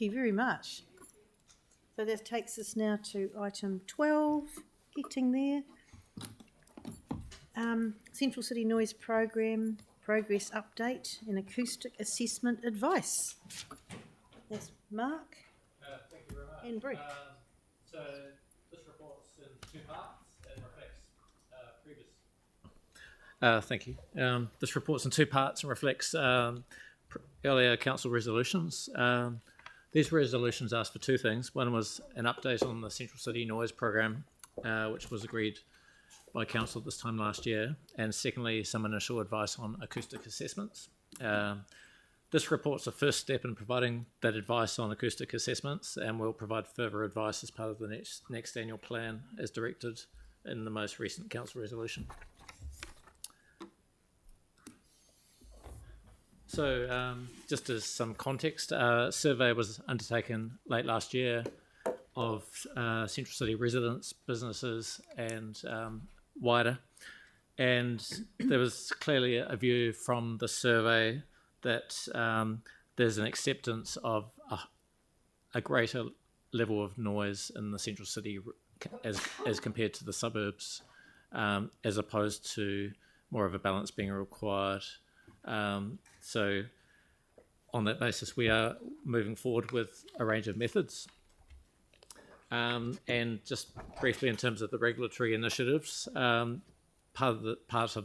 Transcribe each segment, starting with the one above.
Thank you very much. So that takes us now to item 12, getting there. Central City Noise Program Progress Update and Acoustic Assessment Advice. That's Mark. Thank you very much. And Bruce. So this report's in two parts and reflects previous. Thank you. This report's in two parts and reflects earlier council resolutions. These resolutions asked for two things. One was an update on the Central City Noise Program, which was agreed by council this time last year, and secondly, some initial advice on acoustic assessments. This report's the first step in providing that advice on acoustic assessments, and we'll provide further advice as part of the next annual plan as directed in the most recent council resolution. So just as some context, a survey was undertaken late last year of Central City residents, businesses and wider, and there was clearly a view from the survey that there's an acceptance of a greater level of noise in the Central City as compared to the suburbs, as opposed to more of a balance being required. So on that basis, we are moving forward with a range of methods. And just briefly in terms of the regulatory initiatives, part of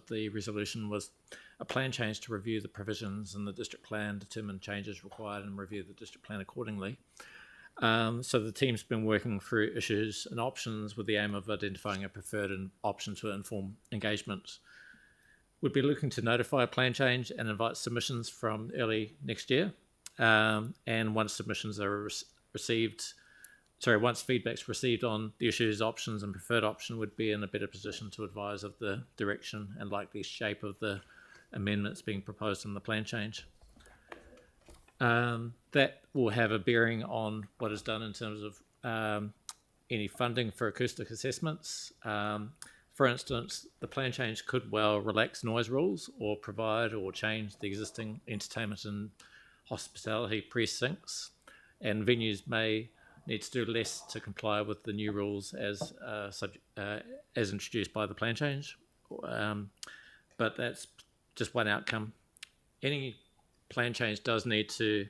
the resolution was a plan change to review the provisions in the district plan, determine changes required and review the district plan accordingly. So the team's been working through issues and options with the aim of identifying a preferred option to inform engagement. We'd be looking to notify a plan change and invite submissions from early next year. And once submissions are once feedback's received on the issues, options and preferred option, would be in a better position to advise of the direction and likely shape of the amendments being proposed in the plan change. That will have a bearing on what is done in terms of any funding for acoustic assessments. For instance, the plan change could well relax noise rules or provide or change the existing entertainment and hospitality precincts, and venues may need to do less to comply with the new rules as introduced by the plan change. But that's just one outcome. Any plan change does need to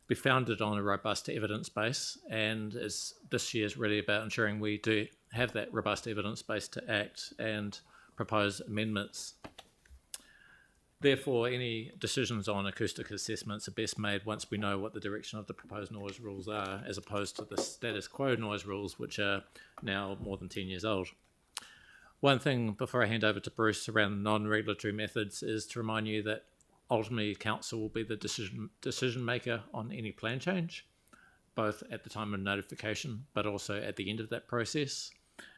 be founded on a robust evidence base, and this year is really about ensuring we do have that robust evidence base to act and propose amendments. Therefore, any decisions on acoustic assessments are best made once we know what the direction of the proposed noise rules are, as opposed to the status quo noise rules, which are now more than 10 years old. One thing before I hand over to Bruce around non-regulatory methods is to remind you that ultimately council will be the decision maker on any plan change, both at the time of notification, but also at the end of that process.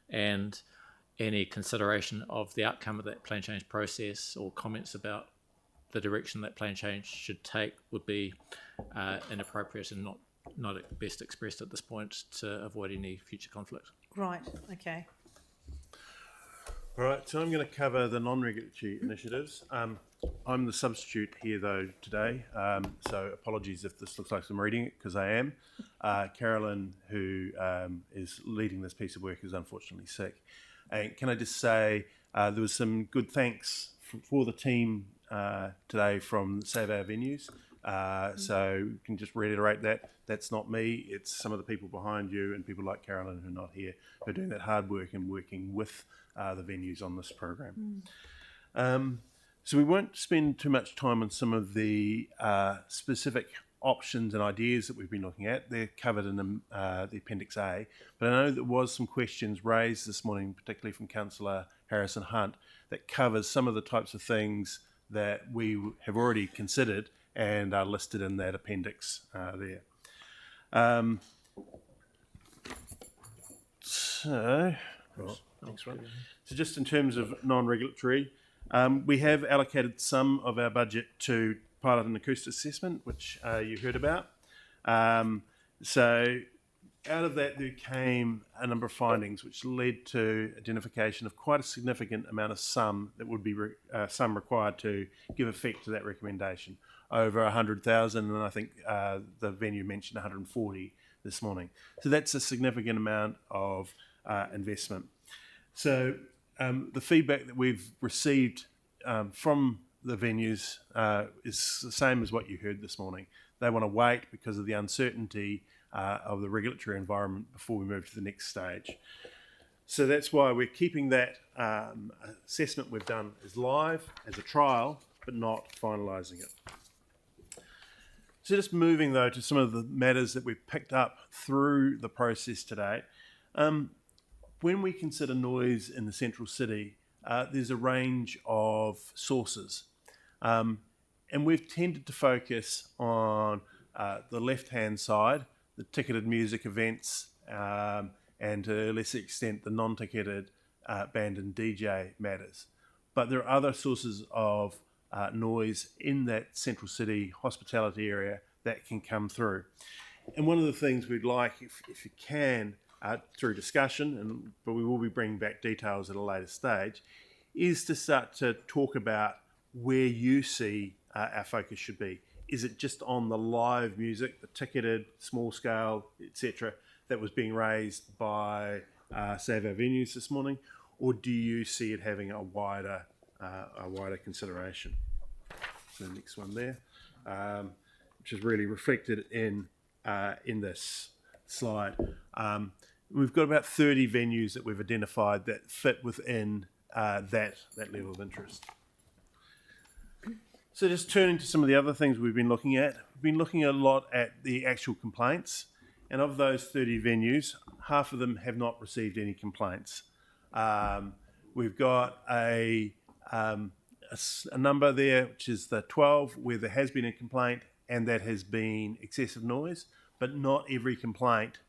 And any consideration of the outcome of that plan change process or comments about the direction that plan change should take would be inappropriate and not best expressed at this point to avoid any future conflict. Right, okay. All right, so I'm going to cover the non-regulatory initiatives. I'm the substitute here though today, so apologies if this looks like I'm reading it, because I am. Carolyn, who is leading this piece of work, is unfortunately sick. And can I just say there was some good thanks for the team today from Save Our Venues. So you can just reiterate that. That's not me, it's some of the people behind you and people like Carolyn who are not here, who are doing that hard work and working with the venues on this program. So we won't spend too much time on some of the specific options and ideas that we've been looking at. They're covered in the Appendix A, but I know there was some questions raised this morning, particularly from Councillor Harrison Hunt, that covers some of the types of things that we have already considered and are listed in that appendix there. Next one. So just in terms of non-regulatory, we have allocated some of our budget to pilot and acoustic assessment, which you heard about. So out of that, there came a number of findings which led to identification of quite a significant amount of sum that would be sum required to give effect to that recommendation. Over 100,000, and I think the venue mentioned 140 this morning. So that's a significant amount of investment. So the feedback that we've received from the venues is the same as what you heard this morning. They want to wait because of the uncertainty of the regulatory environment before we move to the next stage. So that's why we're keeping that assessment we've done as live, as a trial, but not finalising it. So just moving though to some of the matters that we've picked up through the process today. When we consider noise in the central city, there's a range of sources. And we've tended to focus on the left-hand side, the ticketed music events, and to a lesser extent, the non-ticketed band and DJ matters. But there are other sources of noise in that central city hospitality area that can come through. And one of the things we'd like, if you can, through discussion, but we will be bringing back details at a later stage, is to start to talk about where you see our focus should be. Is it just on the live music, the ticketed, small scale, etc., that was being raised by Save Our Venues this morning, or do you see it having a wider consideration? So the next one there, which is really reflected in this slide. We've got about 30 venues that we've identified that fit within that level of interest. So just turning to some of the other things we've been looking at. We've been looking a lot at the actual complaints, and of those 30 venues, half of them have not received any complaints. We've got a number there, which is the 12, where there has been a complaint, and that has been excessive noise, but not every complaint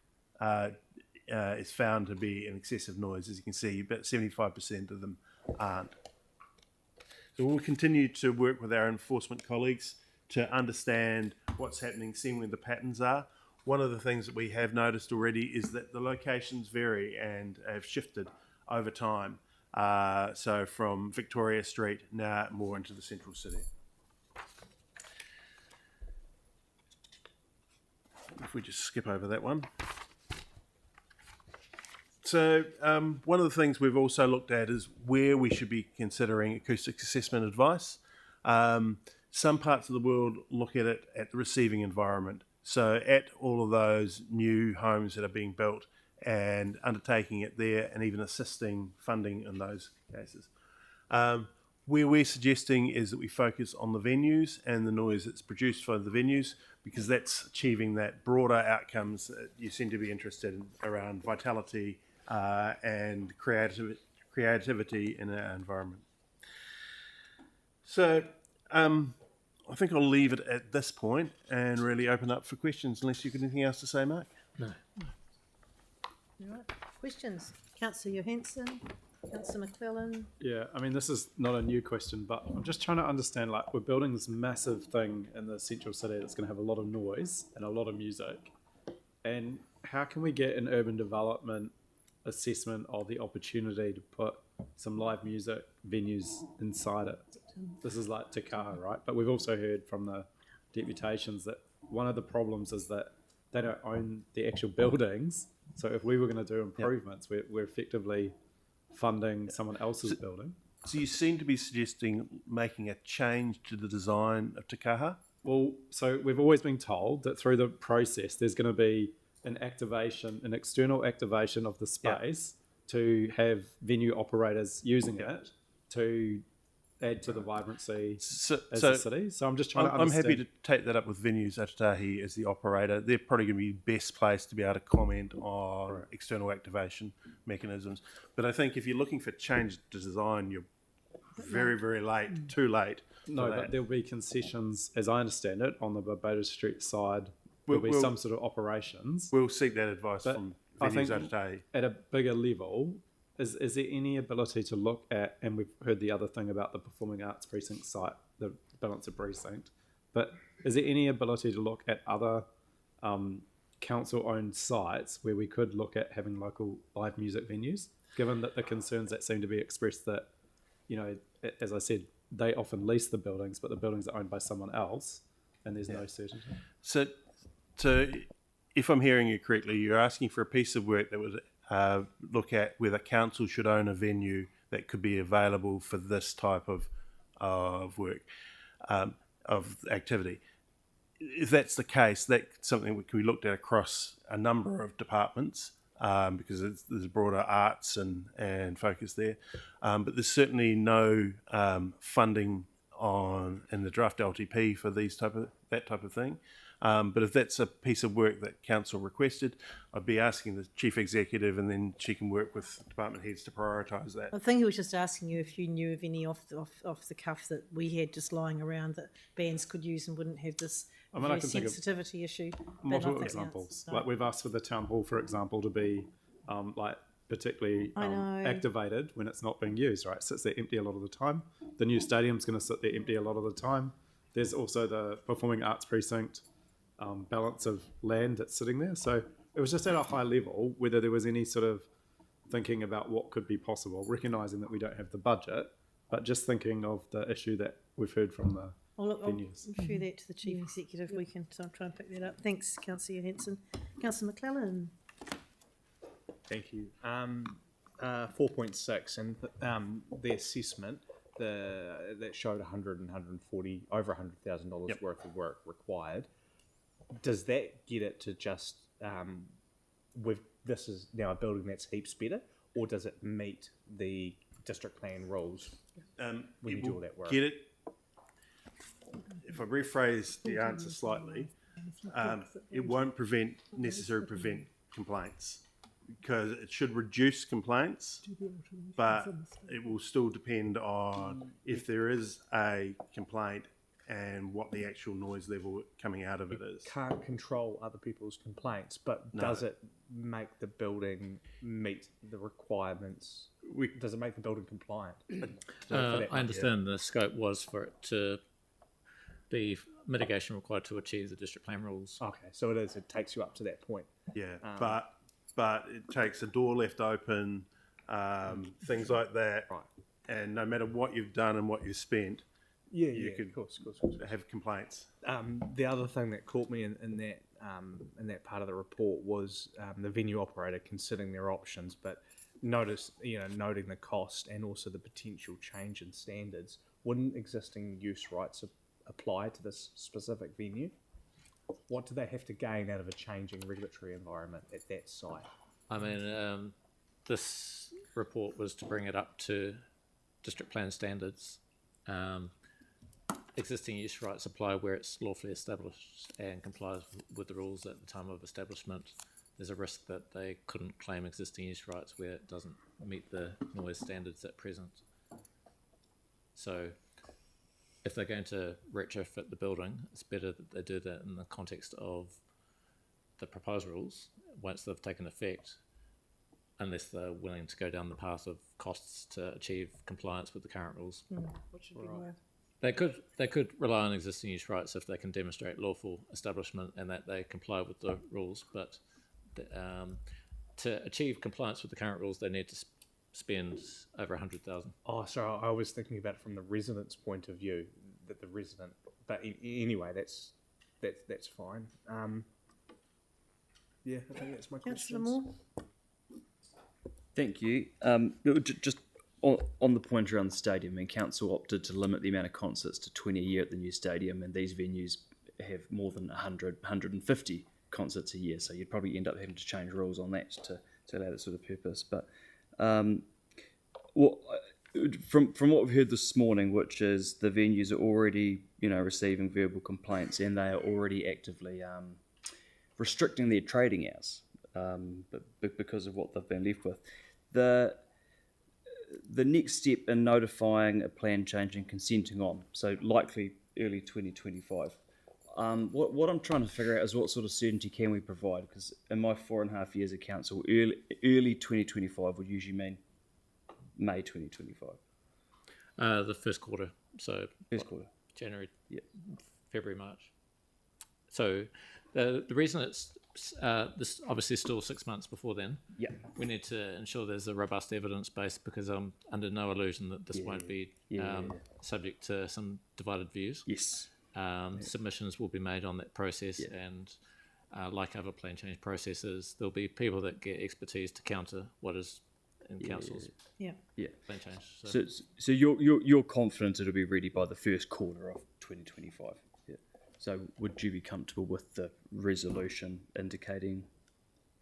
is found to be an excessive noise. As you can see, about 75% of them aren't. So we'll continue to work with our enforcement colleagues to understand what's happening, seeing where the patterns are. One of the things that we have noticed already is that the locations vary and have shifted over time. So from Victoria Street now more into the central city. If we just skip over that one. So one of the things we've also looked at is where we should be considering acoustic assessment advice. Some parts of the world look at it at the receiving environment. So at all of those new homes that are being built and undertaking it there and even assisting funding in those cases. Where we're suggesting is that we focus on the venues and the noise that's produced by the venues, because that's achieving that broader outcomes that you seem to be interested in around vitality and creativity in our environment. So I think I'll leave it at this point and really open up for questions, unless you've got anything else to say, Mark? No. All right. Questions? Councillor Johansson, Councillor McClellan. Yeah, I mean, this is not a new question, but I'm just trying to understand, like, we're building this massive thing in the central city that's going to have a lot of noise and a lot of music. And how can we get an urban development assessment of the opportunity to put some live music venues inside it? This is like Te Kaha, right? But we've also heard from the deputations that one of the problems is that they don't own the actual buildings. So if we were going to do improvements, we're effectively funding someone else's building. So you seem to be suggesting making a change to the design of Te Kaha? Well, so we've always been told that through the process, there's going to be an external activation of the space to have venue operators using it to add to the vibrancy as a city. So I'm just trying to understand. I'm happy to take that up with Venues Atatahi as the operator. They're probably going to be best placed to be able to comment on external activation mechanisms. But I think if you're looking for change to design, you're very, very late, too late. No, but there'll be concessions, as I understand it, on the Barbados Street side. There'll be some sort of operations. We'll seek that advice from Venues Atatahi. At a bigger level, is there any ability to look at, and we've heard the other thing about the Performing Arts Precinct site, the Balancer Precinct, but is there any ability to look at other council-owned sites where we could look at having local live music venues, given that the concerns that seem to be expressed that, you know, as I said, they often lease the buildings, but the buildings are owned by someone else, and there's no certainty. So if I'm hearing you correctly, you're asking for a piece of work that would look at whether council should own a venue that could be available for this type of work, of activity. If that's the case, that's something that can be looked at across a number of departments, because there's broader arts and focus there. But there's certainly no funding in the draft LTP for that type of thing. But if that's a piece of work that council requested, I'd be asking the chief executive, and then she can work with department heads to prioritise that. I think he was just asking you if you knew of any off the cuff that we had just lying around that bands could use and wouldn't have this I mean, I can think of sensitivity issue. but I multiple think the examples. answer's no. Like we've asked for the town hall, for example, to be like particularly I know. activated when it's not being used. Right, it sits there empty a lot of the time. The new stadium's going to sit there empty a lot of the time. There's also the performing arts precinct, balance of land that's sitting there. So it was just at a high level whether there was any sort of thinking about what could be possible, recognising that we don't have the budget, but just thinking of the issue that we've heard from the Well, look, I'll venues. refer that to the chief executive. We can try and pick that up. Thanks, Councillor Henson. Councillor McClellan. Thank you. 4.6 and the assessment that showed 100 and 140 over $100,000 worth of work required. Does that get it to just this is now a building that's heaps better, or does it meet the district plan rules when you do all that work? Get it. If I rephrase the answer slightly, it won't necessarily prevent complaints, because it should reduce complaints, but it will still depend on if there is a complaint and what the actual noise level coming out of it is. Can't control other people's complaints, but No. does it make the building meet the requirements? Does it make the building compliant? I understand the scope was for it to be mitigation required to achieve the district plan rules. Okay, so it is. It takes you up to that point. Yeah, but it takes a door left open, things like that, Right. and no matter what you've done and what you've spent, You could of course. have complaints. The other thing that caught me in that part of the report was the venue operator considering their options, but noting the cost and also the potential change in standards. Wouldn't existing use rights apply to this specific venue? What do they have to gain out of a changing regulatory environment at that site? I mean, this report was to bring it up to district plan standards. Existing use rights apply where it's lawfully established and complies with the rules at the time of establishment. There's a risk that they couldn't claim existing use rights where it doesn't meet the noise standards at present. So if they're going to retrofit the building, it's better that they do that in the context of the proposed rules once they've taken effect, unless they're willing to go down the path of costs to achieve compliance with the current rules. What should be more? They could rely on existing use rights if they can demonstrate lawful establishment and that they comply with the rules, but to achieve compliance with the current rules, they need to spend over 100,000. Oh, sorry, I was thinking about it from the resident's point of view, that the resident. But anyway, that's fine. Yeah, I think that's my Councillor questions. Moore. Thank you. Just on the point around the stadium, and council opted to limit the amount of concerts to 20 a year at the new stadium, and these venues have more than 100, 150 concerts a year, so you'd probably end up having to change rules on that to allow that sort of purpose. But from what we've heard this morning, which is the venues are already receiving verbal complaints, and they are already actively restricting their trading hours, but because of what they've been left with. The next step in notifying a plan change and consenting on, so likely early 2025. What I'm trying to figure out is what sort of certainty can we provide, because in my 4.5 years of council, early 2025 would usually mean May 2025. The first quarter, so First quarter. January, Yep. February, March. So the reason it's this obviously still 6 months before then. Yeah. We need to ensure there's a robust evidence base, because I'm under no illusion that this won't be subject to some divided views. Yes. Submissions will be made on that process, and like other plan change processes, there'll be people that get expertise to counter what is in council's Yeah. plan change. So you're confident it'll be ready by the first quarter of 2025. Yeah. So would you be comfortable with the resolution indicating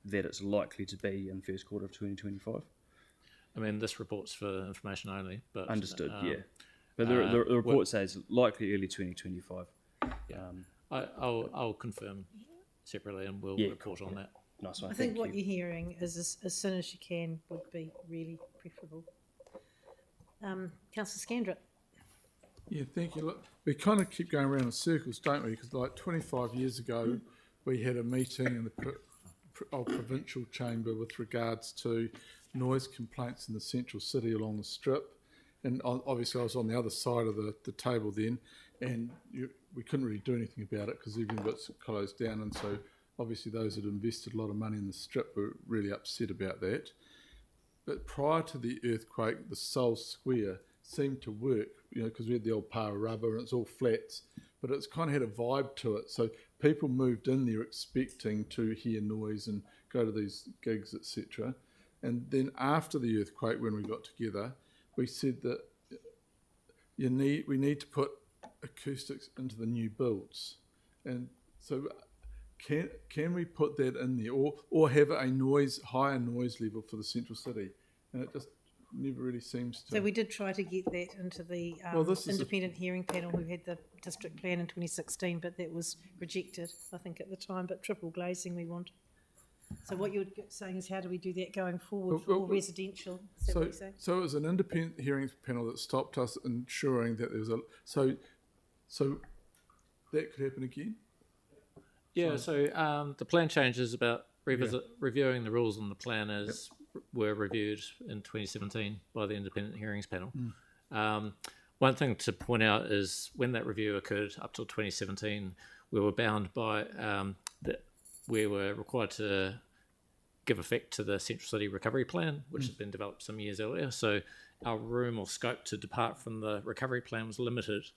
that it's likely to be in first quarter of 2025? I mean, this report's for information only, but Understood. But the report says likely early 2025. I'll confirm separately, and we'll report on that. Nice one. I think what you're hearing is as soon as you can would be really preferable. Councillor Scandrett. Yeah, thank you. Look, we kind of keep going around in circles, don't we? Because like 25 years ago, we had a meeting in the provincial chamber with regards to noise complaints in the central city along the strip. And obviously I was on the other side of the table then, and we couldn't really do anything about it because everything got closed down. And so obviously those that invested a lot of money in the strip were really upset about that. But prior to the earthquake, the Seoul Square seemed to work, because we had the old Para rubber and it's all flats, but it's kind of had a vibe to it. So people moved in there expecting to hear noise and go to these gigs, etc. And then after the earthquake, when we got together, we said that we need to put acoustics into the new builds. And so can we put that in there, or have a higher noise level for the central city? And it just never really seems to. So we did try to get that into the independent hearing panel who had the district plan in 2016, but that was rejected, I think, at the time. But triple glazing we want. So what you're saying is, how do we do that going forward for residential? Is that what you're saying? So it was an independent hearing panel that stopped us ensuring that there was so that could happen again. Yeah, so the plan change is about reviewing the rules on the plan as were reviewed in 2017 by the independent hearings panel. One thing to point out is when that review occurred up till 2017, we were bound by we were required to give effect to the Central City Recovery Plan, which had been developed some years earlier. So our room or scope to depart from the recovery plan was limited.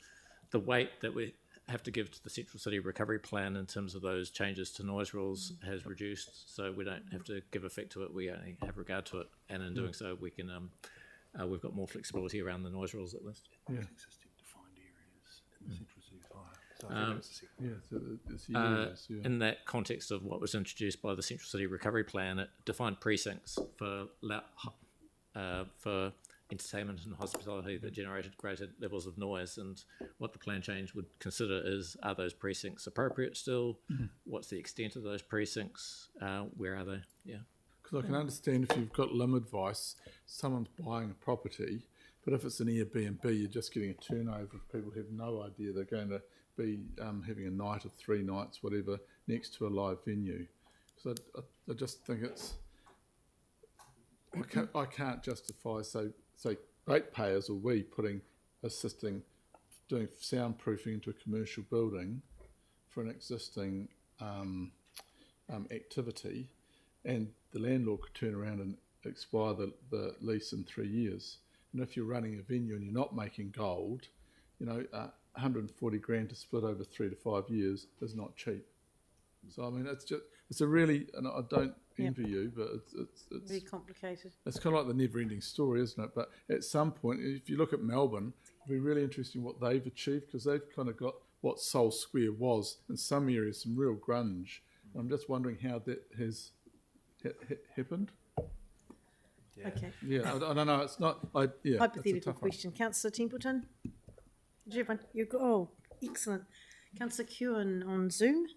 The weight that we have to give to the Central City Recovery Plan in terms of those changes to noise rules has reduced, so we don't have to give effect to it, we only have regard to it, and in doing so we can we've got more flexibility around the noise rules at least. Existing defined areas in the central city fire. In that context of what was introduced by the Central City Recovery Plan, it defined precincts for entertainment and hospitality that generated greater levels of noise, and what the plan change would consider is, are those precincts appropriate still? What's the extent of those precincts? Where are they? Yeah. Because I can understand if you've got limb advice, someone's buying a property, but if it's an Airbnb, you're just getting a turnover of people who have no idea they're going to be having a night or 3 nights, whatever, next to a live venue. So I just think I can't justify, say ratepayers or we assisting doing soundproofing into a commercial building for an existing activity, and the landlord could turn around and expire the lease in 3 years. And if you're running a venue and you're not making gold, 140 grand to split over 3 to 5 years is not cheap. So I mean, it's a really, and I don't envy you, but it's very complicated. It's kind of like the never-ending story, isn't it? But at some point, if you look at Melbourne, it'll be really interesting what they've achieved, because they've kind of got what Seoul Square was in some areas, some real grunge. I'm just wondering how that has happened. Okay. Yeah, I don't know. It's not. Hypothetical question. Councillor Templeton? Do you have one? Oh, excellent. Councillor Kewen on Zoom?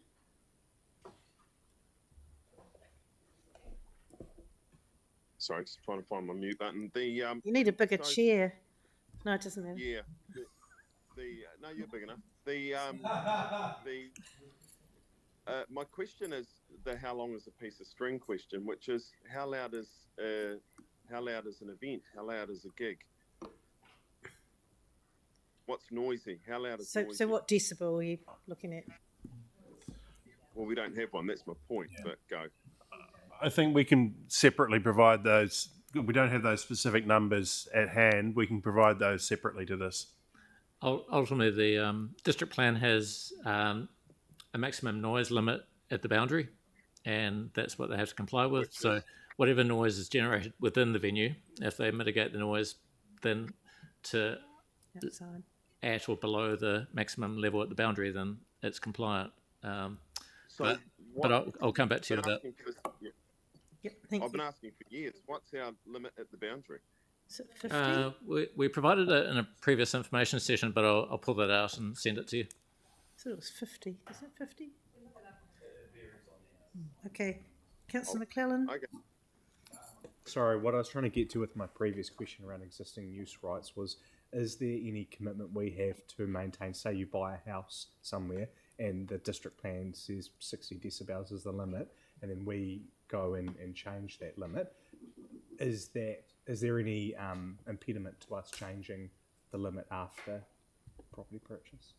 Sorry, just trying to find my mute button. You need a bigger chair. No, it doesn't matter. Yeah. No, you're big enough. My question is how long is a piece of string question, which is how loud is an event? How loud is a gig? What's noisy? How loud is noisy? So what decibel are you looking at? Well, we don't have one. That's my point. But go. I think we can separately provide those. We don't have those specific numbers at hand. We can provide those separately to this. Ultimately, the district plan has a maximum noise limit at the boundary, and that's what they have to comply with. So whatever noise is generated within the venue, if they mitigate the noise, then to Outside. at or below the maximum level at the boundary, then it's compliant. But I'll come back to you about. Yep, thank I've been you. asking for years. What's our limit at the boundary? Is it 50? We provided it in a previous information session, but I'll pull that out and send it to you. So it was 50. Is it 50? Okay. Councillor McClellan? Okay. Sorry, what I was trying to get to with my previous question around existing use rights was, is there any commitment we have to maintain, say you buy a house somewhere and the district plan says 60 decibels is the limit, and then we go in and change that limit, is there any impediment to us changing the limit after property purchase?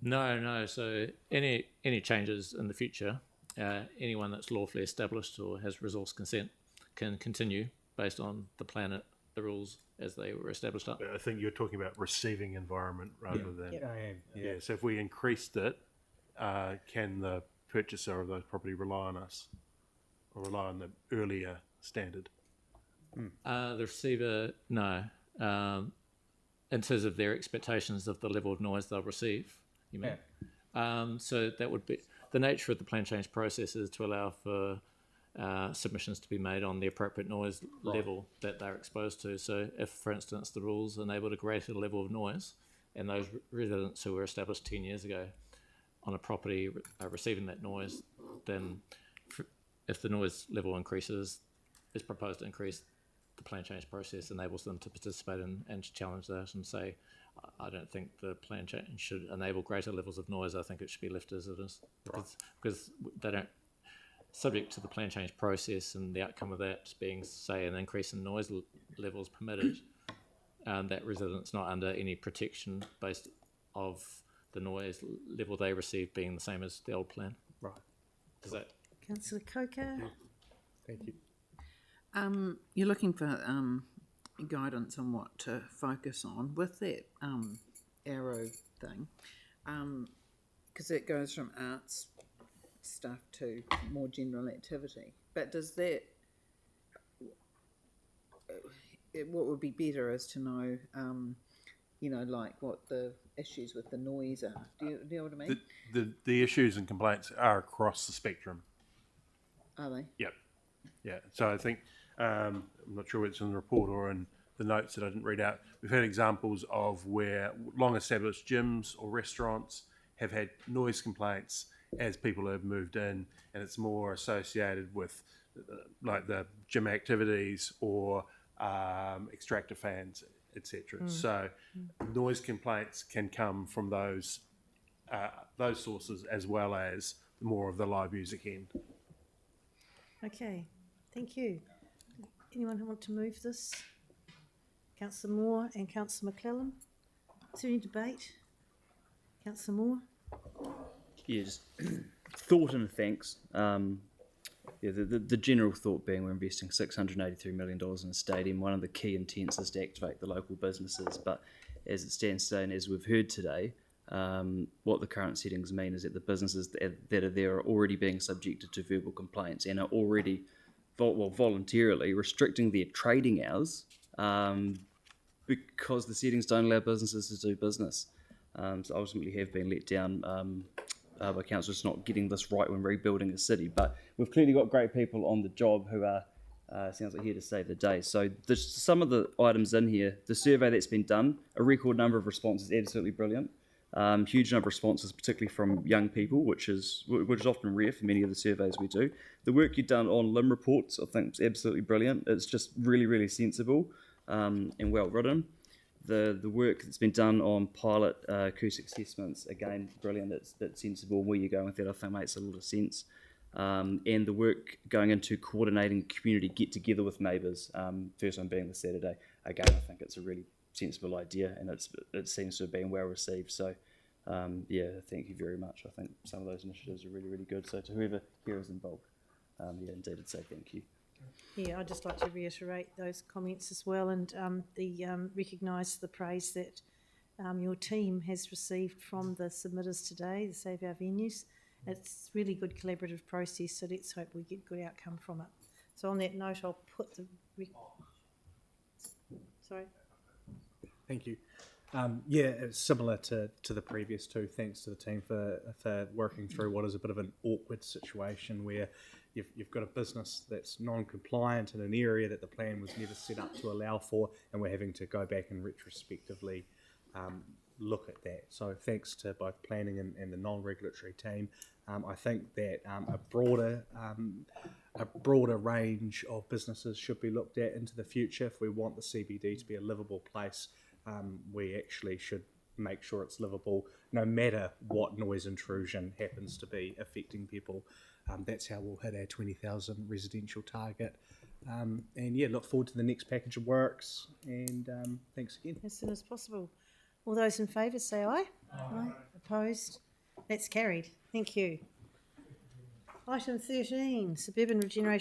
No. So any changes in the future, anyone that's lawfully established or has resource consent can continue based on the plan, the rules as they were established up. I think you're talking about receiving environment rather than. Yep. I am. Yeah. So if we increased it, can the purchaser of those property rely on us, or rely on the earlier standard? The receiver, no. In terms of their expectations of the level of noise they'll receive, you mean? So that would be the nature of the plan change process is to allow for submissions to be made on the appropriate noise level that they're exposed to. So if, for instance, the rules enabled a greater level of noise, and those residents who were established 10 years ago on a property are receiving that noise, then if the noise level increases, is proposed to increase, the plan change process enables them to participate and to challenge that and say, I don't think the plan change should enable greater levels of noise. I think it should be left as it is. Because they don't, subject to the plan change process and the outcome of that being, say, an increase in noise levels permitted, that resident's not under any protection based of the noise level they receive being the same as the old plan. Right. Does that? Councillor Coker? Thank you. You're looking for guidance on what to focus on with that arrow thing, because it goes from arts stuff to more general activity. But does that, what would be better is to know, like what the issues with the noise are. Do you know what I mean? The issues and complaints are across the spectrum. Are they? Yep. Yeah. So I think I'm not sure whether it's in the report or in the notes that I didn't read out. We've had examples of where long-established gyms or restaurants have had noise complaints as people have moved in, and it's more associated with like the gym activities or extractor fans, etc. So noise complaints can come from those sources as well as more of the live music end. Okay, thank you. Anyone who want to move this? Councillor Moore and Councillor McClellan. Is there any debate? Councillor Moore? Yeah, just thought and thanks. The general thought being we're investing $683 million in a stadium. One of the key intents is to activate the local businesses, but as it stands today and as we've heard today, what the current settings mean is that the businesses that are there are already being subjected to verbal complaints and are already voluntarily restricting their trading hours because the settings don't allow businesses to do business. So ultimately have been let down by council just not getting this right when rebuilding a city. But we've clearly got great people on the job who are, sounds like, here to save the day. So some of the items in here, the survey that's been done, a record number of responses, absolutely brilliant. Huge number of responses, particularly from young people, which is often rare for many of the surveys we do. The work you've done on LIM reports, I think, is absolutely brilliant. It's just really, really sensible and well written. The work that's been done on pilot acoustic assessments, again, brilliant. It's sensible. Where you go with that, I think, makes a lot of sense. And the work going into coordinating community get-together with neighbours, first one being the Saturday. Again, I think it's a really sensible idea, and it seems to have been well received. So Thank you very much. I think some of those initiatives are really, really good. So to whoever here is involved, indeed, I'd say thank you. Yeah, I'd just like to reiterate those comments as well, and recognise the praise that your team has received from the submitters today, the Save Our Venues. It's really good collaborative process, so let's hope we get good outcome from it. So on that note, I'll put the... Sorry? Thank you. It's similar to the previous two. Thanks to the team for working through what is a bit of an awkward situation where you've got a business that's non-compliant in an area that the plan was never set up to allow for, and we're having to go back and retrospectively look at that. So thanks to both planning and the non-regulatory team. I think that a broader range of businesses should be looked at into the future. If we want the CBD to be a livable place, we actually should make sure it's livable no matter what noise intrusion happens to be affecting people. That's how we'll hit our 20,000 residential target. Look forward to the next package of works, and thanks again. As soon as possible. All those in favour say aye. Aye. Opposed? That's carried. Thank you. Item 13, Suburban Regeneration